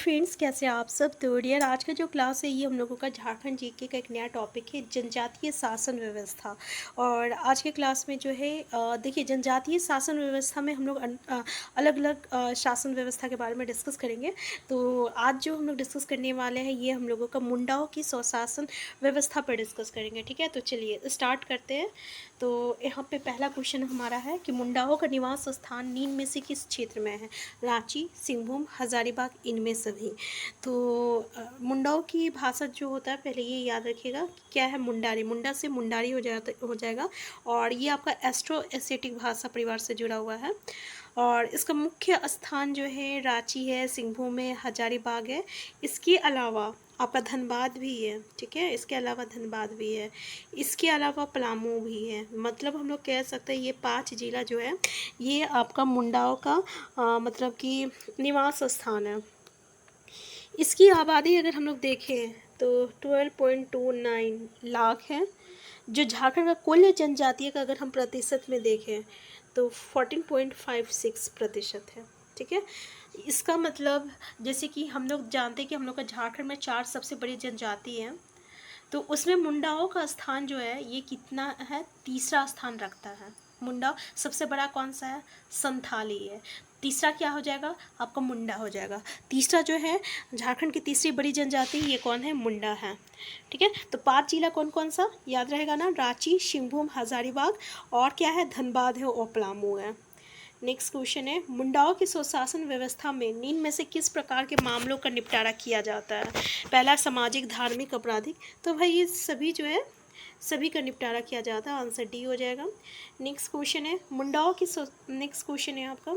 Friends, कैसे हैं आप सब। तो डियर, आज का जो क्लास है ये हम लोगों का झारखंड जीके का एक नया टॉपिक है, जनजातीय शासन व्यवस्था। और आज के क्लास में जो है देखिए, जनजातीय शासन व्यवस्था में हम लोग अलग अलग शासन व्यवस्था के बारे में डिस्कस करेंगे। तो आज जो हम लोग डिस्कस करने वाले हैं ये हम लोगों का मुंडाओं की स्वशासन व्यवस्था पर डिस्कस करेंगे। ठीक है, तो चलिए स्टार्ट करते हैं। तो यहाँ पे पहला क्वेश्चन हमारा है कि मुंडाओं का निवास स्थान निम्न में से किस क्षेत्र में है। रांची, सिंहभूम, हजारीबाग, इनमें सभी। तो मुंडाओं की भाषा जो होता है, पहले ये याद रखिएगा क्या है। मुंडारी, मुंडा से मुंडारी हो जाएगा। और ये आपका एस्ट्रो एसेटिक भाषा परिवार से जुड़ा हुआ है। और इसका मुख्य स्थान जो है रांची है, सिंहभूम है, हजारीबाग है। इसके अलावा आपका धनबाद भी है। ठीक है, इसके अलावा धनबाद भी है, इसके अलावा पलामू भी है। मतलब हम लोग कह सकते हैं ये 5 जिला जो है ये आपका मुंडाओं का मतलब कि निवास स्थान है। इसकी आबादी अगर हम लोग देखें तो 12.29 लाख है। जो झारखंड का कुल जनजातीय का अगर हम प्रतिशत में देखें तो 14.56% है। ठीक है, इसका मतलब जैसे कि हम लोग जानते हैं कि हम लोग का झारखंड में 4 सबसे बड़ी जनजाति हैं, तो उसमें मुंडाओं का स्थान जो है ये कितना है, तीसरा स्थान रखता है। मुंडा सबसे बड़ा कौन सा है, संथाली है। तीसरा क्या हो जाएगा, आपका मुंडा हो जाएगा। तीसरा जो है झारखंड की तीसरी बड़ी जनजाति ये कौन है, मुंडा है। ठीक है, तो 5 जिला कौन कौन सा याद रहेगा ना, रांची, सिंहभूम, हजारीबाग और क्या है, धनबाद है और पलामू है। नेक्स्ट क्वेश्चन है, मुंडाओं की स्वशासन व्यवस्था में निम्न में से किस प्रकार के मामलों का निपटारा किया जाता है। पहला, सामाजिक, धार्मिक, आपराधिक। तो भाई ये सभी जो है सभी का निपटारा किया जाता है, आंसर डी हो जाएगा। नेक्स्ट क्वेश्चन है, नेक्स्ट क्वेश्चन है आपका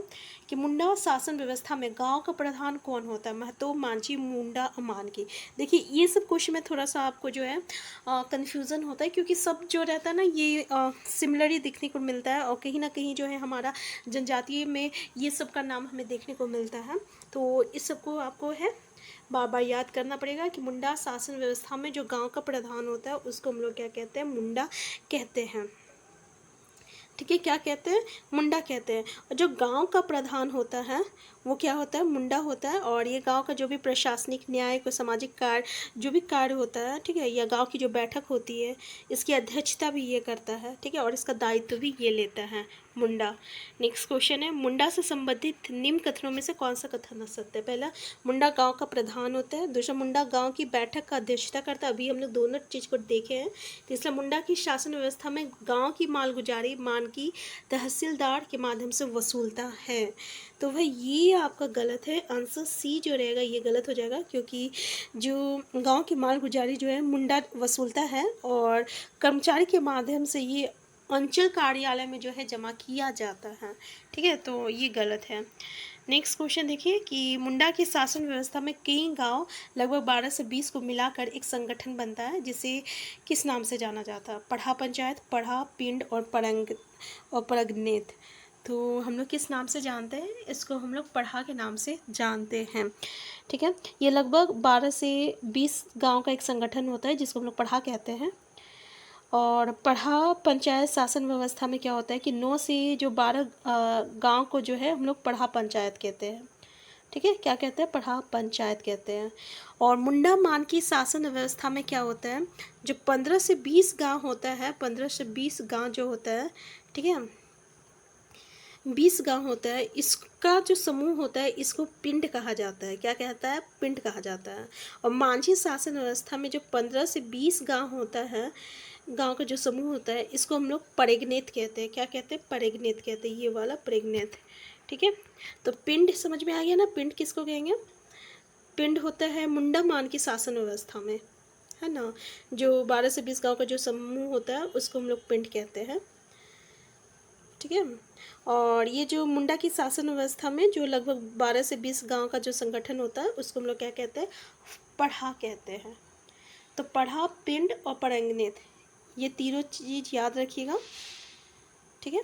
कि मुंडा शासन व्यवस्था में गांव का प्रधान कौन होता है। महतो, मांझी, मुंडा, अमानकी। देखिए ये सब क्वेश्चन में थोड़ा सा आपको जो है कन्फ्यूज़न होता है, क्योंकि सब जो रहता है ना ये सिमिलर ही देखने को मिलता है, और कहीं ना कहीं जो है हमारा जनजातीय में ये सब का नाम हमें देखने को मिलता है। तो इस सबको आपको है बार बार याद करना पड़ेगा कि मुंडा शासन व्यवस्था में जो गांव का प्रधान होता है उसको हम लोग क्या कहते हैं, मुंडा कहते हैं। ठीक है, क्या कहते हैं, मुंडा कहते हैं। और जो गांव का प्रधान होता है वो क्या होता है, मुंडा होता है। और ये गांव का जो भी प्रशासनिक, न्याय को, सामाजिक कार्य, जो भी कार्य होता है, ठीक है, या गांव की जो बैठक होती है इसकी अध्यक्षता भी ये करता है। ठीक है, और इसका दायित्व भी ये लेता है मुंडा। नेक्स्ट क्वेश्चन है, मुंडा से संबंधित निम्न कथनों में से कौन सा कथन सत्य है। पहला, मुंडा गांव का प्रधान होता है। दूसरा, मुंडा गांव की बैठक का अध्यक्षता करता है। अभी हम लोग दोनों चीज़ को देखे हैं। तीसरा, मुंडा की शासन व्यवस्था में गांव की मालगुजारी मान की तहसीलदार के माध्यम से वसूलता है। तो भाई ये आपका गलत है, आंसर सी जो रहेगा ये गलत हो जाएगा, क्योंकि जो गांव की मालगुजारी जो है मुंडा वसूलता है और कर्मचारी के माध्यम से ये अंचल कार्यालय में जो है जमा किया जाता है। ठीक है, तो ये गलत है। नेक्स्ट क्वेश्चन देखिए कि मुंडा की शासन व्यवस्था में कई गांव लगभग 12 से 20 को मिलाकर एक संगठन बनता है, जिसे किस नाम से जाना जाता है। पढ़ा पंचायत, पढ़ा, पिंड और परगनेत। तो हम लोग किस नाम से जानते हैं इसको, हम लोग पढ़ा के नाम से जानते हैं। ठीक है, ये लगभग 12 से 20 गांव का एक संगठन होता है जिसको हम लोग पढ़ा कहते हैं। और पढ़ा पंचायत शासन व्यवस्था में क्या होता है कि 9 से जो 12 गांव को जो है हम लोग पढ़ा पंचायत कहते हैं। ठीक है, क्या कहते हैं, पढ़ा पंचायत कहते हैं। और मुंडा मान की शासन व्यवस्था में क्या होता है, जो 15 से 20 गांव होता है, 15 से 20 गांव जो होता है, ठीक है, 20 गांव होता है, इसका जो समूह होता है इसको पिंड कहा जाता है। क्या कहता है, पिंड कहा जाता है। और मांझी शासन व्यवस्था में जो 15 से 20 गांव होता है, गांव का जो समूह होता है इसको हम लोग परेगनेत कहते हैं। क्या कहते हैं, परेगनेत कहते हैं, ये वाला परेगनेत। ठीक है, तो पिंड समझ में आ गया ना, पिंड किसको कहेंगे, पिंड होता है मुंडा मान की शासन व्यवस्था में, है ना। जो 12 से 20 गांव का जो समूह होता है उसको हम लोग पिंड कहते हैं। ठीक है, और ये जो मुंडा की शासन व्यवस्था में जो लगभग 12 से 20 गांव का जो संगठन होता है उसको हम लोग क्या कहते हैं, पढ़ा कहते हैं। तो पढ़ा, पिंड और परंगनेत, ये तीनों चीज़ याद रखिएगा। ठीक है,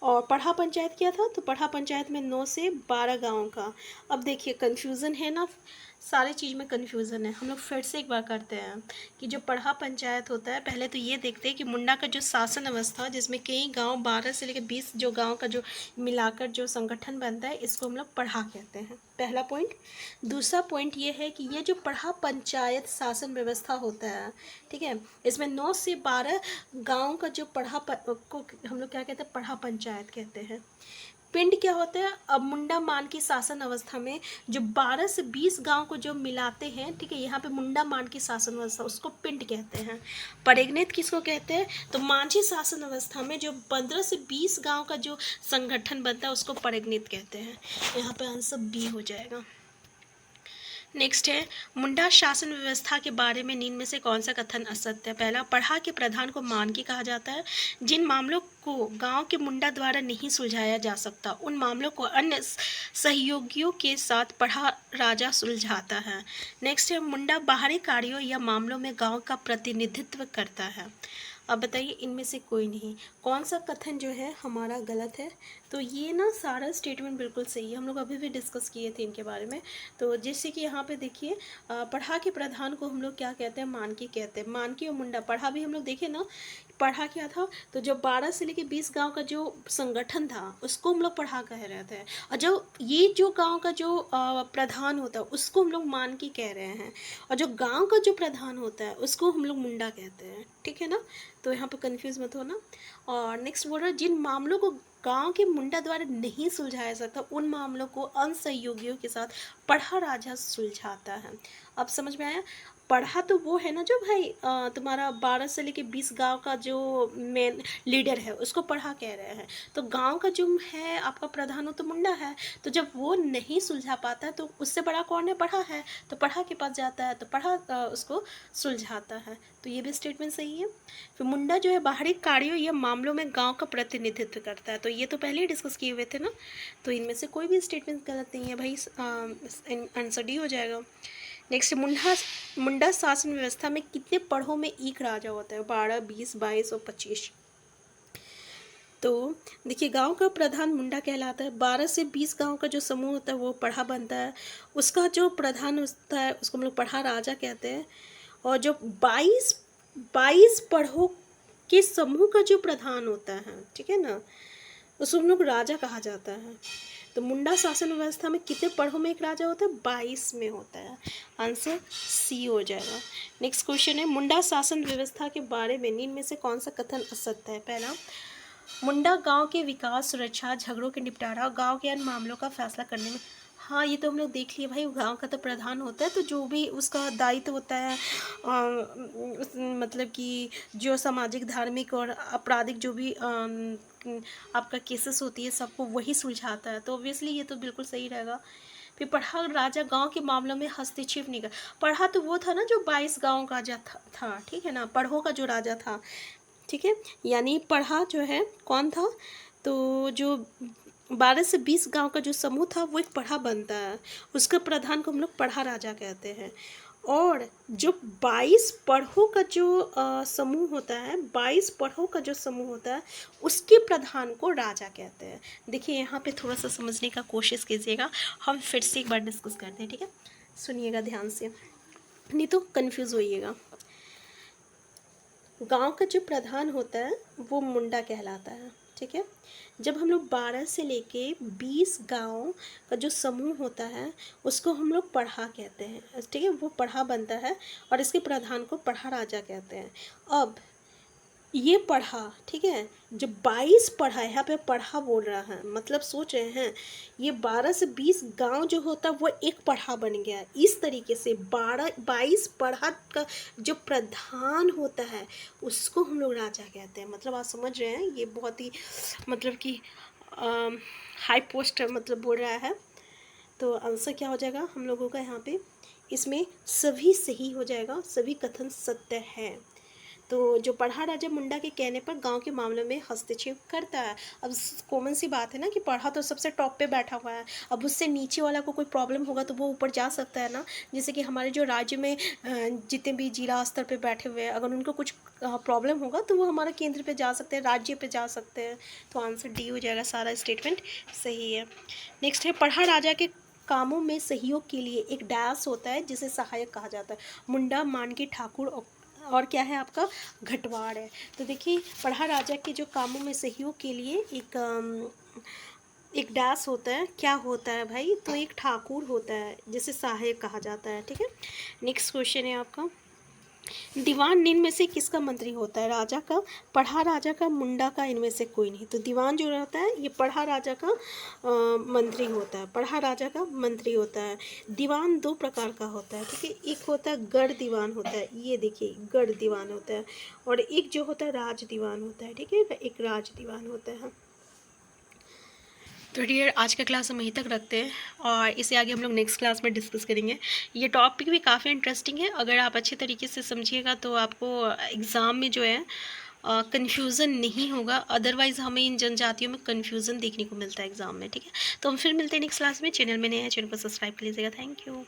और पढ़ा पंचायत क्या था, तो पढ़ा पंचायत में 9 से 12 गाँव का। अब देखिए कन्फ्यूज़न है ना, सारे चीज़ में कन्फ्यूज़न है। हम लोग फिर से एक बार करते हैं कि जो पढ़ा पंचायत होता है, पहले तो ये देखते हैं कि मुंडा का जो शासन अवस्था जिसमें कई गांव 12 से लेकर 20 जो गांव का जो मिलाकर जो संगठन बनता है इसको हम लोग पढ़ा कहते हैं। पहला पॉइंट। दूसरा पॉइंट ये है कि ये जो पढ़ा पंचायत शासन व्यवस्था होता है, ठीक है, इसमें 9 से 12 गांव का जो को हम लोग क्या कहते हैं, पढ़ा पंचायत कहते हैं। पिंड क्या होता है, अब मुंडा मान की शासन अवस्था में जो 12 से 20 गांव को जो मिलाते हैं, ठीक है, यहाँ पे मुंडा मान की शासन अवस्था, उसको पिंड कहते हैं। परेगनेत किसको कहते हैं, तो मांझी शासन अवस्था में जो 15 से 20 गांव का जो संगठन बनता है उसको परेगनेत कहते हैं। यहाँ पे आंसर बी हो जाएगा। नेक्स्ट है, मुंडा शासन व्यवस्था के बारे में निम्न में से कौन सा कथन असत्य है। पहला, पढ़ा के प्रधान को मानकी कहा जाता है। जिन मामलों को गांव के मुंडा द्वारा नहीं सुलझाया जा सकता उन मामलों को अन्य सहयोगियों के साथ पढ़ा राजा सुलझाता है। नेक्स्ट है, मुंडा बाहरी कार्यों या मामलों में गांव का प्रतिनिधित्व करता है। अब बताइए इनमें से कोई नहीं, कौन सा कथन जो है हमारा गलत है। तो ये ना सारा स्टेटमेंट बिल्कुल सही है, हम लोग अभी भी डिस्कस किए थे इनके बारे में। तो जैसे कि यहाँ पे देखिए, पढ़ा के प्रधान को हम लोग क्या कहते हैं, मानकी कहते हैं। मानकी और मुंडा, पढ़ा भी हम लोग देखे ना, पढ़ा क्या था, तो जब 12 से लेके 20 गांव का जो संगठन था उसको हम लोग पढ़ा कह रहे थे, और जो ये जो गांव का जो प्रधान होता है उसको हम लोग मानकी कह रहे हैं, और जो गांव का जो प्रधान होता है उसको हम लोग मुंडा कहते हैं, ठीक है ना। तो यहाँ पर कंफ्यूज मत होना। और नेक्स्ट बोल रहा है, जिन मामलों को गांव के मुंडा द्वारा नहीं सुलझाया सकता उन मामलों को अन्य सहयोगियों के साथ पढ़ा राजा सुलझाता है। अब समझ में आया। पढ़ा तो वो है ना जो भाई तुम्हारा 12 से लेके 20 गांव का जो मेन लीडर है उसको पढ़ा कह रहे हैं। तो गांव का जो है आपका प्रधान हो तो मुंडा है, तो जब वो नहीं सुलझा पाता है तो उससे बड़ा कौन है, पढ़ा है, तो पढ़ा के पास जाता है तो पढ़ा उसको सुलझाता है। तो ये भी स्टेटमेंट सही है। फिर मुंडा जो है बाहरी कार्यों या मामलों में गांव का प्रतिनिधित्व करता है, तो ये तो पहले ही डिस्कस किए हुए थे ना। तो इनमें से कोई भी स्टेटमेंट गलत नहीं है भाई, आंसर डी हो जाएगा। नेक्स्ट, मुंडा शासन व्यवस्था में कितने पढ़ों में एक राजा होता है, 12, 20, 22 और 25। तो देखिए, गांव का प्रधान मुंडा कहलाता है। 12 से 20 गांव का जो समूह होता है वो पढ़ा बनता है। उसका जो प्रधान होता है उसको हम लोग पढ़ा राजा कहते हैं। और जो 22 पढ़ों के समूह का जो प्रधान होता है, ठीक है ना, उसको हम लोग राजा कहा जाता है। तो मुंडा शासन व्यवस्था में कितने पढ़ों में एक राजा होता है, 22 में होता है। आंसर सी हो जाएगा। नेक्स्ट क्वेश्चन है, मुंडा शासन व्यवस्था के बारे में निम्न में से कौन सा कथन असत्य है। पहला, मुंडा गांव के विकास, सुरक्षा, झगड़ों के निपटारा, गांव के अन्य मामलों का फैसला करने में, हाँ ये तो हम लोग देख लिए भाई, गांव का तो प्रधान होता है तो जो भी उसका दायित्व होता है मतलब कि जो सामाजिक, धार्मिक और आपराधिक जो भी आपका केसेस होती है सबको वही सुलझाता है, तो ऑब्वियसली ये तो बिल्कुल सही रहेगा। फिर पढ़ा राजा गांव के मामलों में हस्तक्षेप नहीं कर, पढ़ा तो वो था ना जो 22 गांव का था, ठीक है ना, पढ़ो का जो राजा था, ठीक है, यानी पढ़ा जो है कौन था, तो जो 12 से 20 गांव का जो समूह था वो एक पढ़ा बनता है, उसका प्रधान को हम लोग पढ़ा राजा कहते हैं। और जो 22 पढ़ों का जो समूह होता है, 22 पढ़ों का जो समूह होता है उसके प्रधान को राजा कहते हैं। देखिए यहाँ पे थोड़ा सा समझने का कोशिश कीजिएगा, हम फिर से एक बार डिस्कस करते हैं, ठीक है, सुनिएगा ध्यान से, नहीं तो कन्फ्यूज़ होइएगा। गांव का जो प्रधान होता है वो मुंडा कहलाता है, ठीक है। जब हम लोग 12 से लेके 20 गांव का जो समूह होता है उसको हम लोग पढ़ा कहते हैं, ठीक है, वो पढ़ा बनता है और इसके प्रधान को पढ़ा राजा कहते हैं। अब ये पढ़ा, ठीक है, जो 22 पढ़ा, यहाँ पे पढ़ा बोल रहा है, मतलब सोच रहे हैं ये 12 से 20 गांव जो होता है वो एक पढ़ा बन गया। इस तरीके से 22 पढ़ा का जो प्रधान होता है उसको हम लोग राजा कहते हैं। मतलब आप समझ रहे हैं, ये बहुत ही मतलब कि हाई पोस्ट मतलब बोल रहा है। तो आंसर क्या हो जाएगा हम लोगों का यहाँ पे, इसमें सभी सही हो जाएगा, सभी कथन सत्य है। तो जो पढ़ा राजा मुंडा के कहने पर गांव के मामलों में हस्तक्षेप करता है। अब कॉमन सी बात है ना कि पढ़ा तो सबसे टॉप पे बैठा हुआ है, अब उससे नीचे वाला को कोई प्रॉब्लम होगा तो वो ऊपर जा सकता है ना। जैसे कि हमारे जो राज्य में जितने भी जिला स्तर पे बैठे हुए हैं, अगर उनको कुछ प्रॉब्लम होगा तो वो हमारा केंद्र पे जा सकते हैं, राज्य पे जा सकते हैं। तो आंसर डी हो जाएगा, सारा स्टेटमेंट सही है। नेक्स्ट है, पढ़ा राजा के कामों में सहयोग के लिए एक डैश होता है जिसे सहायक कहा जाता है। मुंडा, मानकी, ठाकुर और क्या है आपका घटवाड़ है। तो देखिए, पढ़ा राजा के जो कामों में सहयोग के लिए एक एक डैश होता है, क्या होता है भाई? तो एक ठाकुर होता है जिसे सहायक कहा जाता है, ठीक है। नेक्स्ट क्वेश्चन है आपका, दीवान निम्न में से किसका मंत्री होता है? राजा का, पढ़ा राजा का, मुंडा का, इनमें से कोई नहीं। तो दीवान जो रहता है ये पढ़ा राजा का मंत्री होता है, पढ़ा राजा का मंत्री होता है। दीवान दो प्रकार का होता है, ठीक है। एक होता है गढ़ दीवान होता है, ये देखिए गढ़ दीवान होता है, और एक जो होता है राज दीवान होता है, ठीक है, एक राज दीवान होता है। तो डियर, आज का क्लास हम यहीं तक रखते हैं और इसे आगे हम लोग नेक्स्ट क्लास में डिस्कस करेंगे। ये टॉपिक भी काफ़ी इंटरेस्टिंग है, अगर आप अच्छे तरीके से समझिएगा तो आपको एग्ज़ाम में जो है कन्फ्यूज़न नहीं होगा। अदरवाइज़ हमें इन जनजातियों में कन्फ्यूज़न देखने को मिलता है एग्ज़ाम में, ठीक है। तो हम फिर मिलते हैं नेक्स्ट क्लास में। चैनल में नए हैं, चैनल को सब्सक्राइब कर लीजिएगा। Thank you.